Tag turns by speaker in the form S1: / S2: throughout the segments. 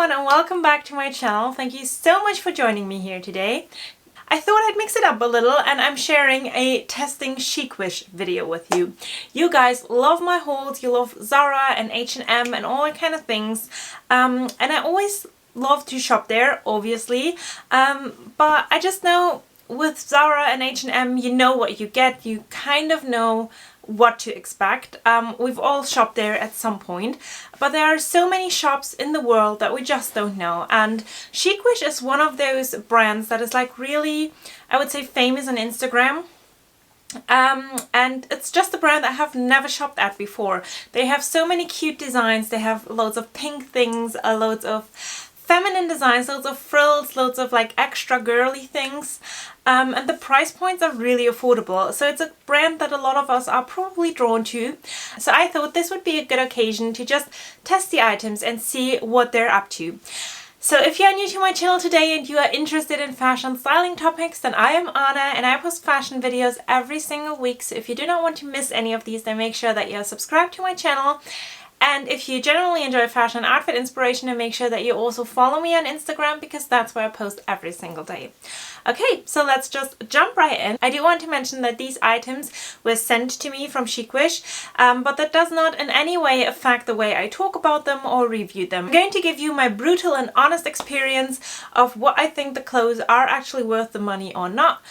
S1: everyone and welcome back to my channel. Thank you so much for joining me here today. I thought I'd mix it up a little and I'm sharing a testing Chicwish video with you. You guys love my hauls, you love Zara and H&M and all that kind of things. And I always love to shop there, obviously. But I just know with Zara and H&M, you know what you get. You kind of know what to expect. We've all shopped there at some point, but there are so many shops in the world that we just don't know, and Chicwish is one of those brands that is like really, I would say, famous on Instagram. And it's just a brand I have never shopped at before. They have so many cute designs. They have loads of pink things, loads of feminine designs, loads of frills, loads of like extra girly things, and the price points are really affordable. So it's a brand that a lot of us are probably drawn to. So I thought this would be a good occasion to just test the items and see what they're up to. So if you are new to my channel today and you are interested in fashion styling topics, then I am Anna and I post fashion videos every single week. So if you do not want to miss any of these, then make sure that you are subscribed to my channel. And if you generally enjoy fashion and outfit inspiration, then make sure that you also follow me on Instagram, because that's where I post every single day. Okay, so let's just jump right in. I do want to mention that these items were sent to me from Chicwish, but that does not in any way affect the way I talk about them or review them. I'm going to give you my brutal and honest experience of what I think the clothes are actually worth the money or not,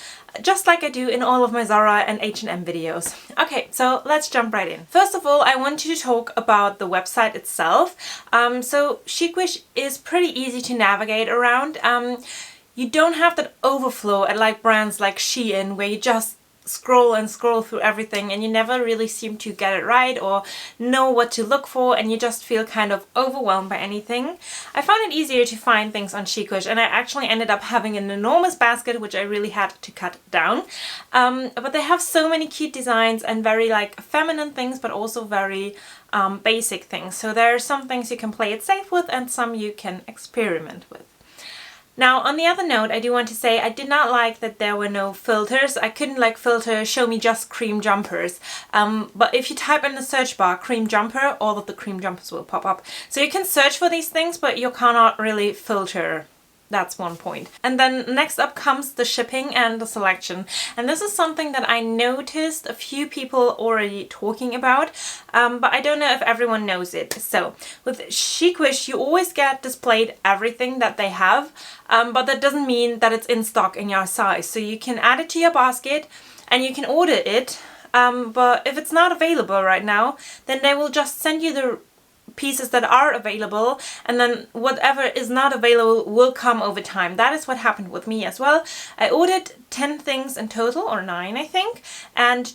S1: just like I do in all of my Zara and H&M videos. Okay, so let's jump right in. First of all, I want to talk about the website itself. So Chicwish is pretty easy to navigate around. You don't have that overflow at like brands like Shein, where you just scroll and scroll through everything and you never really seem to get it right or know what to look for, and you just feel kind of overwhelmed by anything. I found it easier to find things on Chicwish, and I actually ended up having an enormous basket which I really had to cut down. But they have so many cute designs and very like feminine things, but also very basic things. So there are some things you can play it safe with and some you can experiment with. Now, on the other note, I do want to say I did not like that there were no filters. I couldn't like filter, show me just cream jumpers. But if you type in the search bar cream jumper, all of the cream jumpers will pop up. So you can search for these things, but you cannot really filter. That's one point. And then next up comes the shipping and the selection. And this is something that I noticed a few people already talking about, but I don't know if everyone knows it. So with Chicwish, you always get displayed everything that they have, but that doesn't mean that it's in stock in your size. So you can add it to your basket and you can order it, but if it's not available right now, then they will just send you the pieces that are available, and then whatever is not available will come over time. That is what happened with me as well. I ordered 10 things in total, or 9 I think, and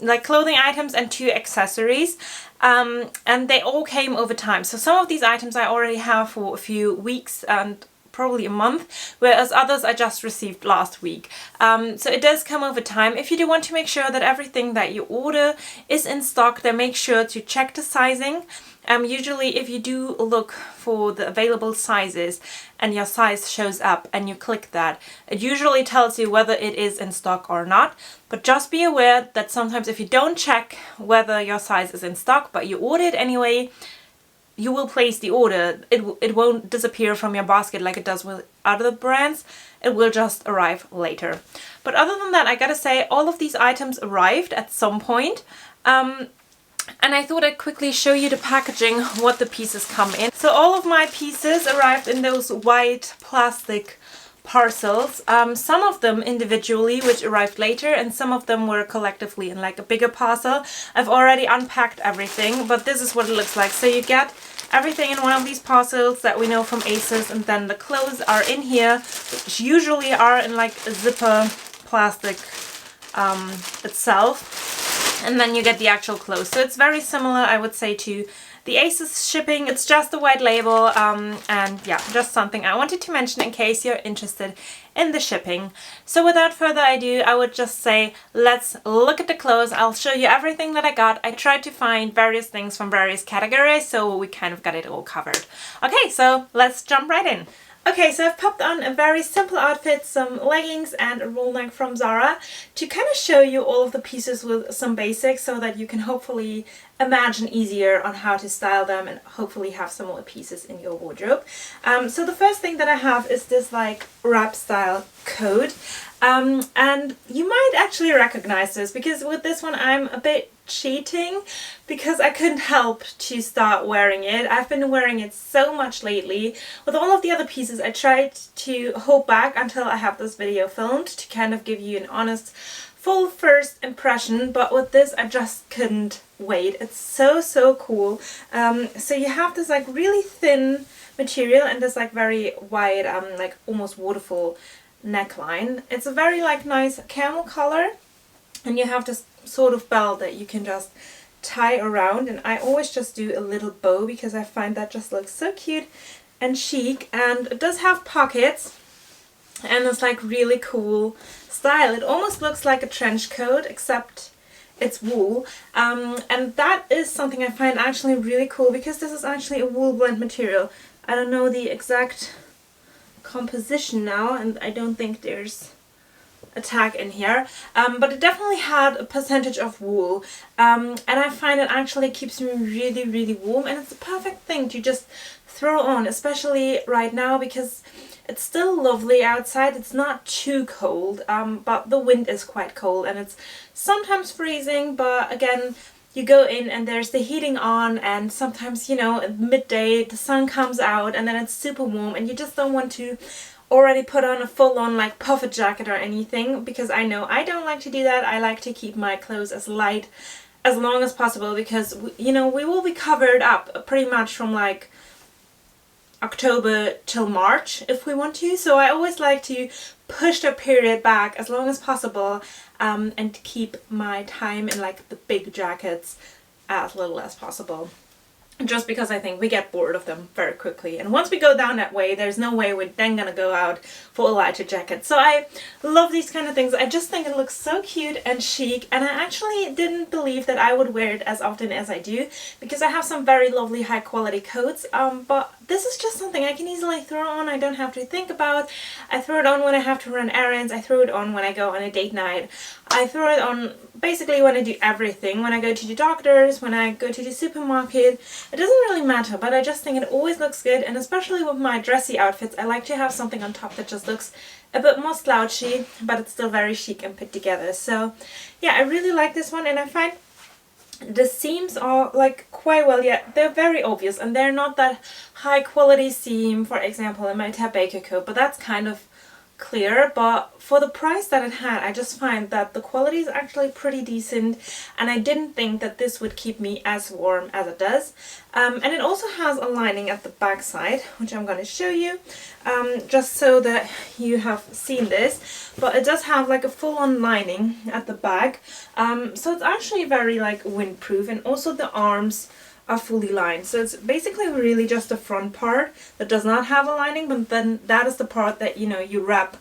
S1: like clothing items and 2 accessories, and they all came over time. So some of these items I already have for a few weeks and probably a month, whereas others I just received last week. So it does come over time. If you do want to make sure that everything that you order is in stock, then make sure to check the sizing. Usually if you do look for the available sizes and your size shows up and you click that, it usually tells you whether it is in stock or not. But just be aware that sometimes if you don't check whether your size is in stock but you order it anyway, you will place the order. It won't disappear from your basket like it does with other brands. It will just arrive later. But other than that, I gotta say all of these items arrived at some point. And I thought I'd quickly show you the packaging, what the pieces come in. So all of my pieces arrived in those white plastic parcels. Some of them individually, which arrived later, and some of them were collectively in like a bigger parcel. I've already unpacked everything, but this is what it looks like. So you get everything in one of these parcels that we know from ASOS, and then the clothes are in here, which usually are in like a zipper plastic itself. And then you get the actual clothes. So it's very similar, I would say, to the ASOS shipping. It's just a white label, and yeah, just something I wanted to mention in case you're interested in the shipping. So without further ado, I would just say let's look at the clothes. I'll show you everything that I got. I tried to find various things from various categories, so we kind of got it all covered. Okay, so let's jump right in. Okay, so I've popped on a very simple outfit, some leggings and a roll neck from Zara to kind of show you all of the pieces with some basics so that you can hopefully imagine easier on how to style them and hopefully have some more pieces in your wardrobe. So the first thing that I have is this like wrap style coat. And you might actually recognize this because with this one I'm a bit cheating because I couldn't help to start wearing it. I've been wearing it so much lately. With all of the other pieces I tried to hold back until I have this video filmed to kind of give you an honest full first impression, but with this I just couldn't wait. It's so cool. So you have this like really thin material and this like very wide like almost waterfall neckline. It's a very like nice camel color and you have this sort of belt that you can just tie around, and I always just do a little bow because I find that just looks so cute and chic, and it does have pockets and it's like really cool style. It almost looks like a trench coat except it's wool, and that is something I find actually really cool because this is actually a wool blend material. I don't know the exact composition now and I don't think there's a tag in here, but it definitely had a percentage of wool, and I find it actually keeps me really warm, and it's a perfect thing to just throw on, especially right now because it's still lovely outside. It's not too cold, but the wind is quite cold and it's sometimes freezing, but again you go in and there's the heating on, and sometimes, you know, at midday the sun comes out and then it's super warm and you just don't want to already put on a full-on like puffer jacket or anything, because I know I don't like to do that. I like to keep my clothes as light as long as possible because, you know, we will be covered up pretty much from like October till March if we want to, so I always like to push the period back as long as possible, and keep my time in like the big jackets as little as possible, just because I think we get bored of them very quickly, and once we go down that way there's no way we're then gonna go out for a lighter jacket. So I love these kind of things. I just think it looks so cute and chic, and I actually didn't believe that I would wear it as often as I do because I have some very lovely high quality coats, but this is just something I can easily throw on. I don't have to think about. I throw it on when I have to run errands. I throw it on when I go on a date night. I throw it on basically when I do everything. When I go to the doctors, when I go to the supermarket. It doesn't really matter, but I just think it always looks good, and especially with my dressy outfits I like to have something on top that just looks a bit more slouchy, but it's still very chic and put together. So yeah, I really like this one, and I find the seams are like quite well, yeah, they're very obvious and they're not that high quality seam, for example, in my Ted Baker coat, but that's kind of clear. But for the price that it had, I just find that the quality is actually pretty decent, and I didn't think that this would keep me as warm as it does. And it also has a lining at the back side, which I'm going to show you, just so that you have seen this, but it does have like a full-on lining at the back, so it's actually very like windproof, and also the arms are fully lined. So it's basically really just the front part that does not have a lining, but then that is the part that, you know, you wrap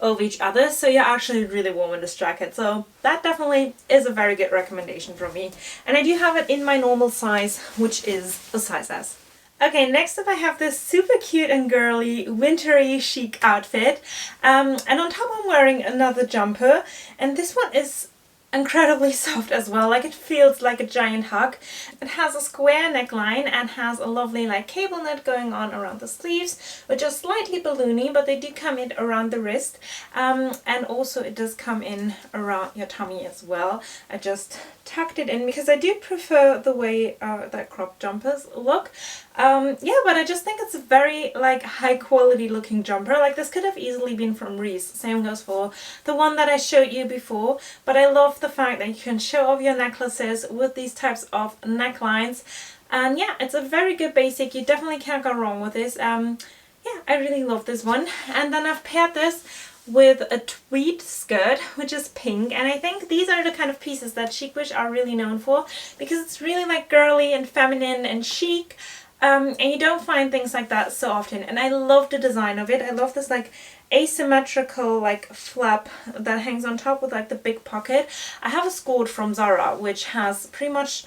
S1: over each other, so you're actually really warm in this jacket. So that definitely is a very good recommendation from me, and I do have it in my normal size, which is a size S. Okay, next up I have this super cute and girly wintry chic outfit, and on top I'm wearing another jumper, and this one is incredibly soft as well. Like, it feels like a giant hug. It has a square neckline and has a lovely like cable knit going on around the sleeves, which are slightly balloony, but they do come in around the wrist, and also it does come in around your tummy as well. I just tucked it in because I do prefer the way that crop jumpers look. Yeah, but I just think it's a very like high quality looking jumper. Like, this could have easily been from Reese. Same goes for the one that I showed you before, but I love the fact that you can show off your necklaces with these types of necklines, and yeah, it's a very good basic. You definitely can't go wrong with this. Yeah, I really love this one. And then I've paired this with a tweed skirt, which is pink, and I think these are the kind of pieces that Chicwish are really known for, because it's really like girly and feminine and chic, and you don't find things like that so often, and I love the design of it. I love this like asymmetrical like flap that hangs on top with like the big pocket. I have a skirt from Zara which has pretty much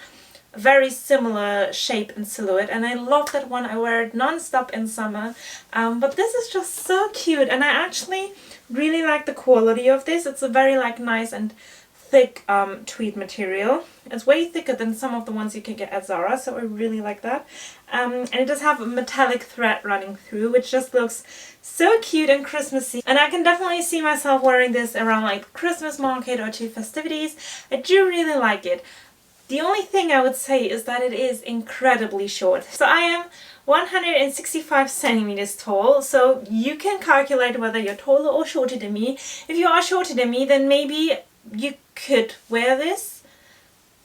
S1: very similar shape and silhouette, and I love that one. I wear it non-stop in summer, but this is just so cute, and I actually really like the quality of this. It's a very like nice and thick tweed material. It's way thicker than some of the ones you can get at Zara, so I really like that. And it does have a metallic thread running through, which just looks so cute and Christmassy. And I can definitely see myself wearing this around like Christmas market or to festivities. I do really like it. The only thing I would say is that it is incredibly short. So I am 165 centimeters tall, so you can calculate whether you're taller or shorter than me. If you are shorter than me, then maybe you could wear this.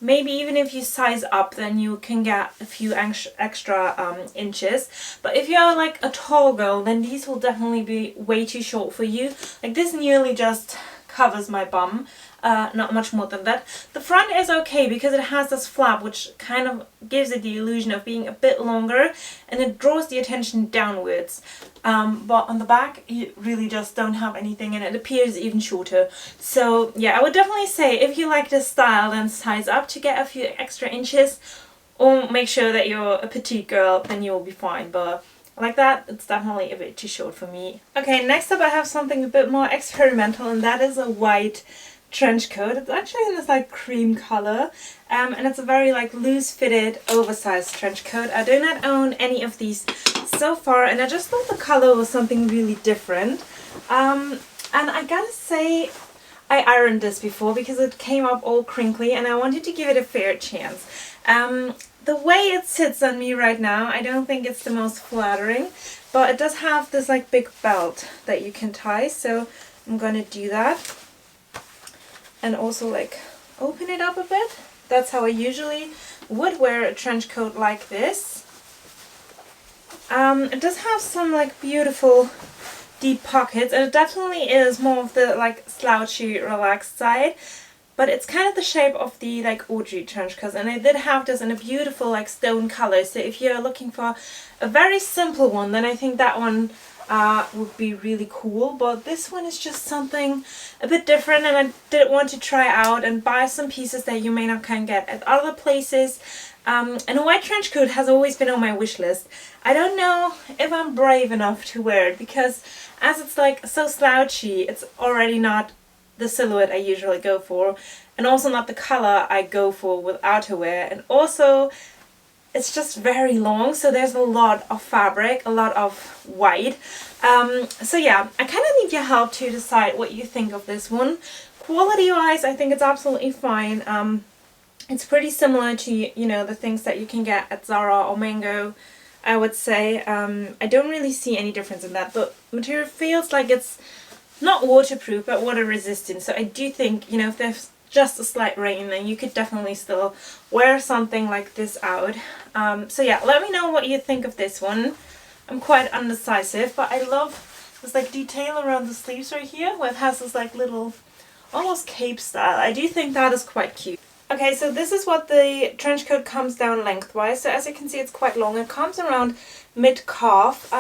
S1: Maybe even if you size up, then you can get a few extra inches. But if you're like a tall girl, then these will definitely be way too short for you. Like this nearly just covers my bum. Not much more than that. The front is okay because it has this flap which kind of gives it the illusion of being a bit longer, and it draws the attention downwards. But on the back you really just don't have anything, and it appears even shorter. So yeah, I would definitely say if you like this style, then size up to get a few extra inches, or make sure that you're a petite girl, then you'll be fine. But like that, it's definitely a bit too short for me. Okay, next up I have something a bit more experimental, and that is a white trench coat. It's actually in this like cream color, and it's a very like loose fitted oversized trench coat. I do not own any of these so far, and I just thought the color was something really different. And I gotta say, I ironed this before because it came up all crinkly, and I wanted to give it a fair chance. The way it sits on me right now, I don't think it's the most flattering, but it does have this like big belt that you can tie, so I'm gonna do that. And also like open it up a bit. That's how I usually would wear a trench coat like this. It does have some like beautiful deep pockets, and it definitely is more of the like slouchy relaxed side, but it's kind of the shape of the like OG trench coat, and I did have this in a beautiful like stone color. So if you're looking for a very simple one, then I think that one would be really cool. But this one is just something a bit different, and I did want to try out and buy some pieces that you may not can get at other places. And a white trench coat has always been on my wish list. I don't know if I'm brave enough to wear it, because as it's like so slouchy, it's already not the silhouette I usually go for, and also not the color I go for with outerwear, and also it's just very long, so there's a lot of fabric, a lot of white. So yeah, I kind of need your help to decide what you think of this one. Quality wise, I think it's absolutely fine. It's pretty similar to, you know, the things that you can get at Zara or Mango, I would say. I don't really see any difference in that. The material feels like it's not waterproof, but water resistant. So I do think, you know, if there's just a slight rain, then you could definitely still wear something like this out. So yeah, let me know what you think of this one. I'm quite undecisive, but I love this like detail around the sleeves right here, where it has this like little almost cape style. I do think that is quite cute. Okay, so this is what the trench coat comes down lengthwise. So as you can see, it's quite long. It comes around mid-calf,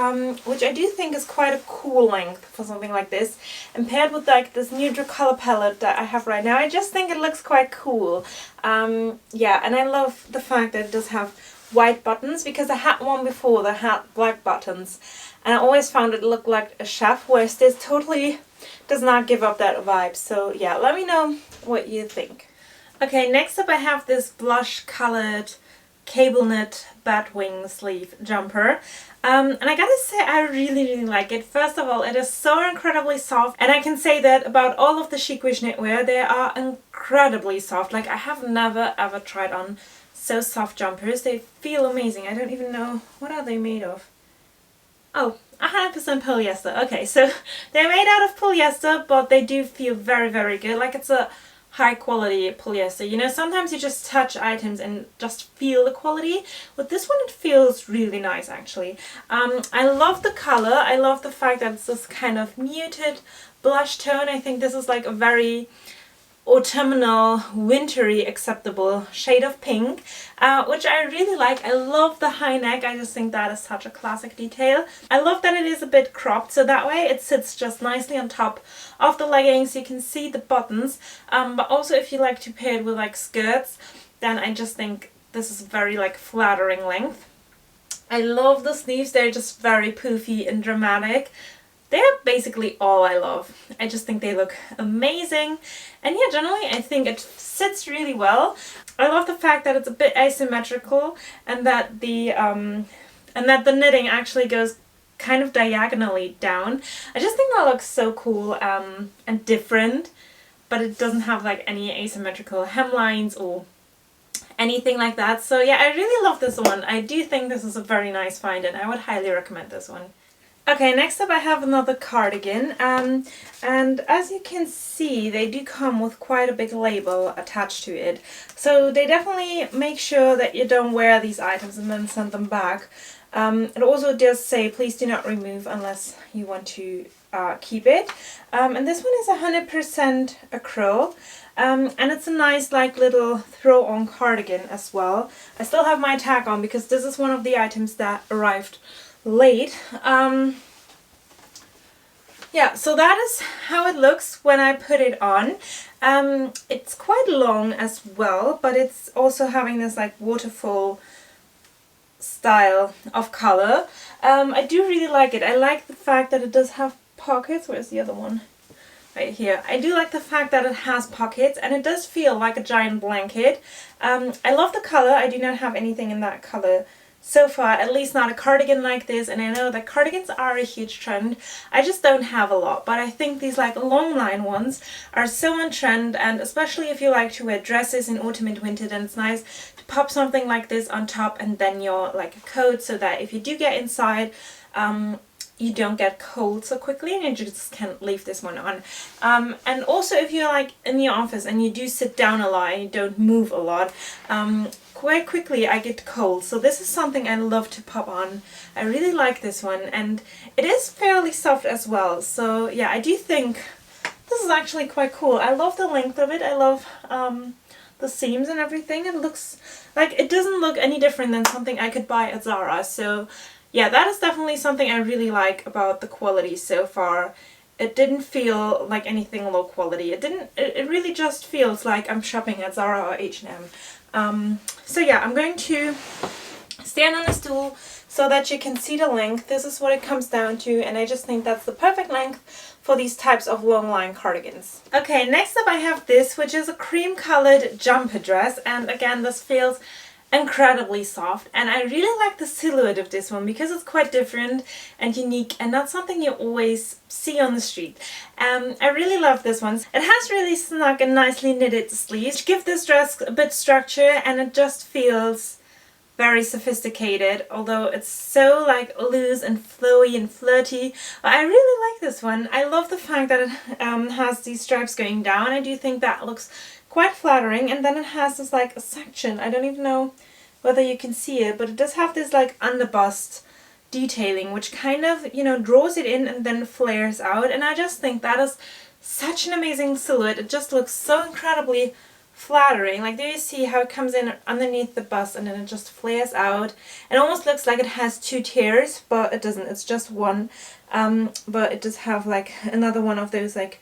S1: which I do think is quite a cool length for something like this. And paired with like this neutral color palette that I have right now, I just think it looks quite cool. Yeah, and I love the fact that it does have white buttons, because I had one before that had black buttons, and I always found it looked like a chef, whereas this totally does not give up that vibe. So yeah, let me know what you think. Okay, next up I have this blush colored cable knit batwing sleeve jumper, and I gotta say I really like it. First of all, it is so incredibly soft, and I can say that about all of the Chicwish knitwear, they are incredibly soft. Like, I have never ever tried on so soft jumpers. They feel amazing. I don't even know, what are they made of? Oh, 100% polyester. Okay, so they're made out of polyester, but they do feel very good. Like, it's a high quality polyester. You know, sometimes you just touch items and just feel the quality. With this one, it feels really nice actually. I love the color. I love the fact that it's this kind of muted blush tone. I think this is like a very autumnal, wintry, acceptable shade of pink, which I really like. I love the high neck. I just think that is such a classic detail. I love that it is a bit cropped, so that way it sits just nicely on top of the leggings. You can see the buttons, but also if you like to pair it with like skirts, then I just think this is very like flattering length. I love the sleeves, they're just very poofy and dramatic. They're basically all I love. I just think they look amazing. And yeah, generally I think it sits really well. I love the fact that it's a bit asymmetrical and that the knitting actually goes kind of diagonally down. I just think that looks so cool and different, but it doesn't have like any asymmetrical hemlines or anything like that. So yeah, I really love this one. I do think this is a very nice find and I would highly recommend this one. Okay, next up I have another cardigan, and as you can see they do come with quite a big label attached to it. So they definitely make sure that you don't wear these items and then send them back. It also does say please do not remove unless you want to keep it. And this one is 100% acrylic. And it's a nice like little throw-on cardigan as well. I still have my tag on because this is one of the items that arrived late. Yeah, so that is how it looks when I put it on. It's quite long as well, but it's also having this like waterfall style of color. I do really like it. I like the fact that it does have pockets. Where's the other one? Right here. I do like the fact that it has pockets and it does feel like a giant blanket. I love the color. I do not have anything in that color so far, at least not a cardigan like this, and I know that cardigans are a huge trend. I just don't have a lot, but I think these like long line ones are so on trend, and especially if you like to wear dresses in autumn and winter, then it's nice to pop something like this on top and then your like a coat, so that if you do get inside you don't get cold so quickly and you just can leave this one on. And also if you're like in the office and you do sit down a lot and you don't move a lot, quite quickly I get cold, so this is something I love to pop on. I really like this one and it is fairly soft as well, so yeah, I do think this is actually quite cool. I love the length of it, I love the seams and everything. It looks like it doesn't look any different than something I could buy at Zara, so yeah, that is definitely something I really like about the quality so far. It didn't feel like anything low quality. It really just feels like I'm shopping at Zara or H&M. So yeah, I'm going to stand on a stool so that you can see the length. This is what it comes down to, and I just think that's the perfect length for these types of long line cardigans. Okay, next up I have this, which is a cream colored jumper dress, and again this feels incredibly soft, and I really like the silhouette of this one because it's quite different and unique and not something you always see on the street. I really love this one. It has really snug and nicely knitted sleeves which give this dress a bit structure, and it just feels very sophisticated, although it's so like loose and flowy and flirty. I really like this one. I love the fact that it has these stripes going down. I do think that looks quite flattering, and then it has this like a section, I don't even know whether you can see it, but it does have this like underbust detailing which kind of, you know, draws it in and then flares out, and I just think that is such an amazing silhouette. It just looks so incredibly flattering. Like there you see how it comes in underneath the bust and then it just flares out. It almost looks like it has two tiers, but it doesn't, it's just one. But it does have like another one of those like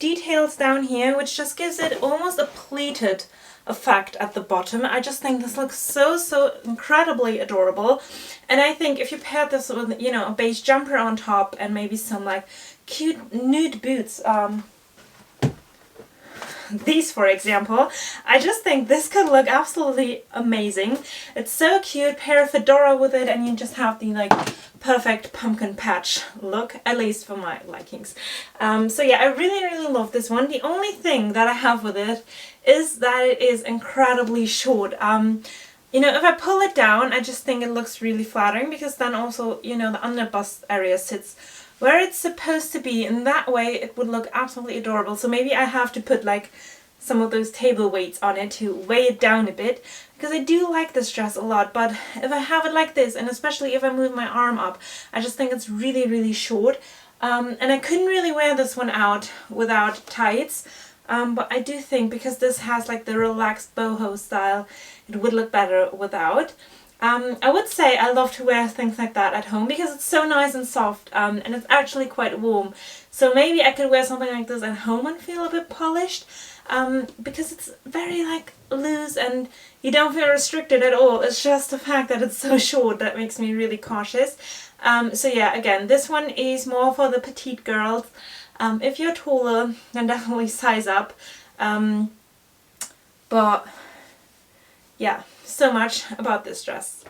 S1: details down here, which just gives it almost a pleated effect at the bottom. I just think this looks so incredibly adorable, and I think if you pair this with, you know, a beige jumper on top and maybe some like cute nude boots, these for example, I just think this could look absolutely amazing. It's so cute. Pair a fedora with it and you just have the like perfect pumpkin patch look, at least for my likings. So yeah, I really love this one. The only thing that I have with it is that it is incredibly short. You know, if I pull it down, I just think it looks really flattering because then also, you know, the underbust area sits where it's supposed to be, and that way it would look absolutely adorable. So maybe I have to put like some of those table weights on it to weigh it down a bit, because I do like this dress a lot, but if I have it like this, and especially if I move my arm up, I just think it's really short. And I couldn't really wear this one out without tights, but I do think because this has like the relaxed boho style, it would look better without. I would say I love to wear things like that at home because it's so nice and soft, and it's actually quite warm. So maybe I could wear something like this at home and feel a bit polished. because it's very like loose and you don't feel restricted at all. It's just the fact that it's so short that makes me really cautious. So yeah, again, this one is more for the petite girls. If you're taller, then definitely size up. But yeah, so much about this dress.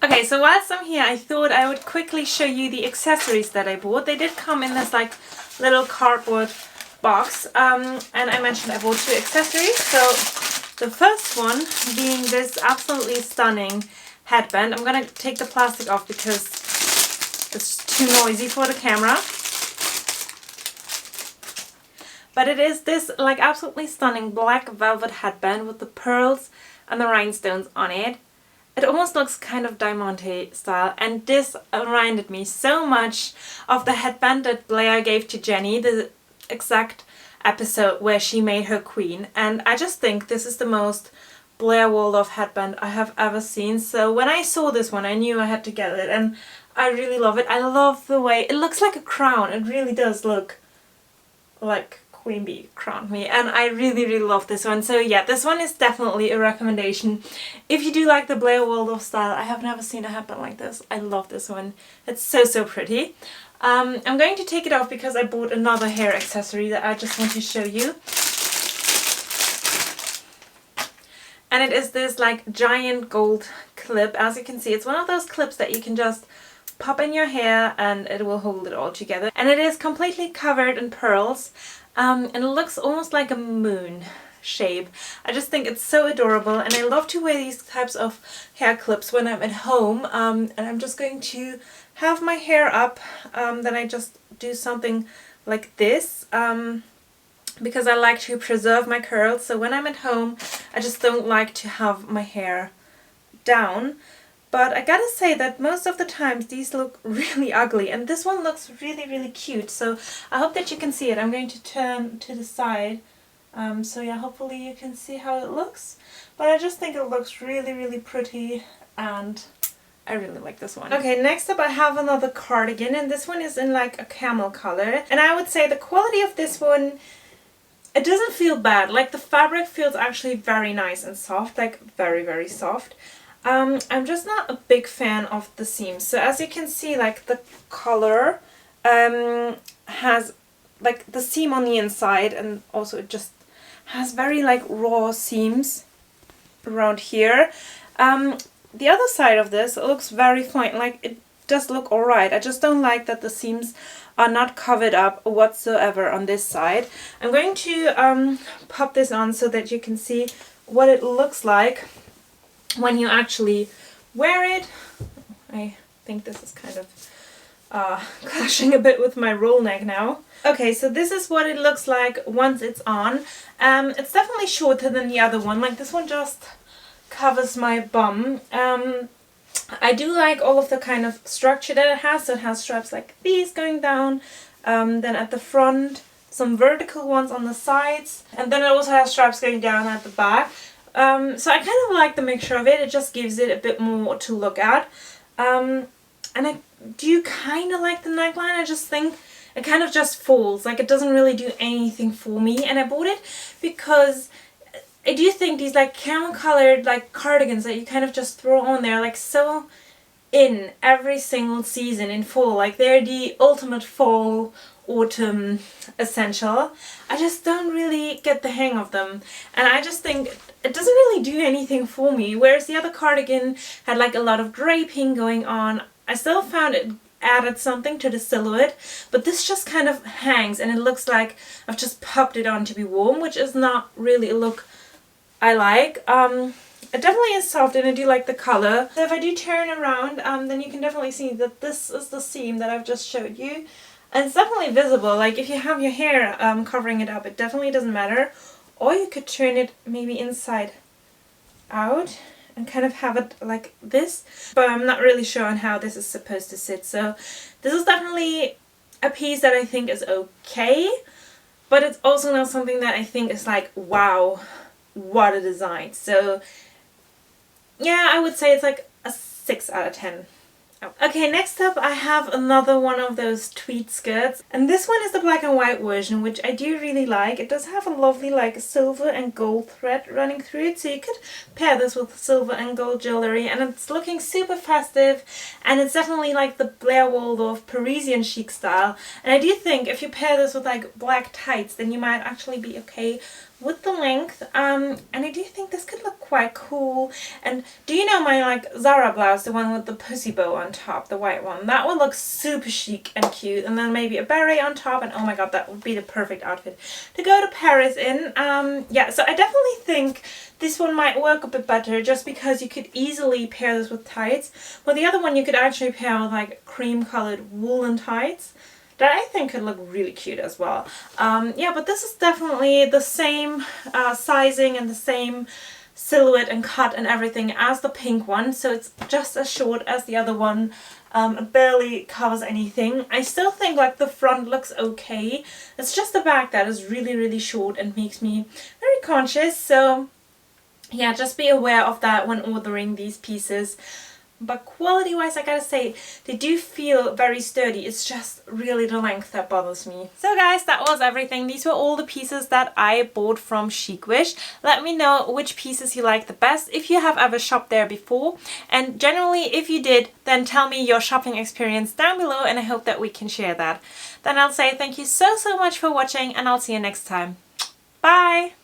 S1: Okay, so whilst I'm here, I thought I would quickly show you the accessories that I bought. They did come in this like little cardboard box, and I mentioned I bought 2 accessories. So the first one being this absolutely stunning headband. I'm gonna take the plastic off because it's too noisy for the camera. But it is this like absolutely stunning black velvet headband with the pearls and the rhinestones on it. It almost looks kind of diamante style, and this reminded me so much of the headband that Blair gave to Jenny, the exact episode where she made her queen. And I just think this is the most Blair Waldorf headband I have ever seen. So when I saw this one, I knew I had to get it, and I really love it. I love the way it looks like a crown. It really does look like Queen Bee crowned me, and I really love this one. So yeah, this one is definitely a recommendation if you do like the Blair Waldorf style. I have never seen a headband like this. I love this one. It's so pretty. I'm going to take it off because I bought another hair accessory that I just want to show you, and it is this like giant gold clip. As you can see, it's one of those clips that you can just pop in your hair and it will hold it all together, and it is completely covered in pearls. And it looks almost like a moon shape. I just think it's so adorable, and I love to wear these types of hair clips when I'm at home. And I'm just going to have my hair up, then I just do something like this, because I like to preserve my curls. So when I'm at home, I just don't like to have my hair down. But I gotta say that most of the times these look really ugly, and this one looks really cute. So I hope that you can see it. I'm going to turn to the side. So yeah, hopefully you can see how it looks. But I just think it looks really pretty, and I really like this one. Okay, next up I have another cardigan, and this one is in like a camel color. And I would say the quality of this one, it doesn't feel bad. Like the fabric feels actually very nice and soft, like very soft. I'm just not a big fan of the seams. So as you can see, like the collar has like the seam on the inside, and also it just has very like raw seams around here. The other side of this looks very fine, like it does look alright. I just don't like that the seams are not covered up whatsoever on this side. I'm going to pop this on so that you can see what it looks like when you actually wear it. I think this is kind of clashing a bit with my roll neck now. Okay, so this is what it looks like once it's on. It's definitely shorter than the other one. Like this one just covers my bum. I do like all of the kind of structure that it has. So it has straps like these going down, then at the front, some vertical ones on the sides, and then it also has straps going down at the back. So I kind of like the mixture of it. It just gives it a bit more to look at. And I do kind of like the neckline. I just think it kind of just falls. Like it doesn't really do anything for me. And I bought it because I do think these like camel colored like cardigans that you kind of just throw on there like so in every single season in fall. Like they're the ultimate fall autumn essential. I just don't really get the hang of them, and I just think it doesn't really do anything for me. Whereas the other cardigan had like a lot of draping going on. I still found it added something to the silhouette, but this just kind of hangs and it looks like I've just popped it on to be warm, which is not really a look I like. It definitely is soft, and I do like the color. So if I do turn around, then you can definitely see that this is the seam that I've just showed you. And it's definitely visible. Like if you have your hair covering it up, it definitely doesn't matter. Or you could turn it maybe inside out and kind of have it like this. But I'm not really sure on how this is supposed to sit. So this is definitely a piece that I think is okay. But it's also not something that I think is like, wow, what a design. So yeah, I would say it's like a 6 out of 10. Oh. Okay, next up I have another one of those tweed skirts, and this one is the black and white version, which I do really like. It does have a lovely like silver and gold thread running through it, so you could pair this with silver and gold jewellery, and it's looking super festive, and it's definitely like the Blair Waldorf Parisian chic style. And I do think if you pair this with like black tights, then you might actually be okay with the length, and I do think this could look quite cool. And do you know my like Zara blouse, the one with the pussy bow on top, the white one? That one looks super chic and cute, and then maybe a beret on top, and oh my god, that would be the perfect outfit to go to Paris in. Yeah, so I definitely think this one might work a bit better just because you could easily pair this with tights, but the other one you could actually pair with like cream colored woolen tights that I think could look really cute as well. Yeah, but this is definitely the same sizing and the same silhouette and cut and everything as the pink one, so it's just as short as the other one. It barely covers anything. I still think like the front looks okay. It's just the back that is really, really short and makes me very conscious, so yeah, just be aware of that when ordering these pieces. But quality wise, I gotta say, they do feel very sturdy. It's just really the length that bothers me. So guys, that was everything. These were all the pieces that I bought from Chicwish. Let me know which pieces you like the best, if you have ever shopped there before. And generally, if you did, then tell me your shopping experience down below, and I hope that we can share that. Then I'll say thank you so much for watching, and I'll see you next time. Bye!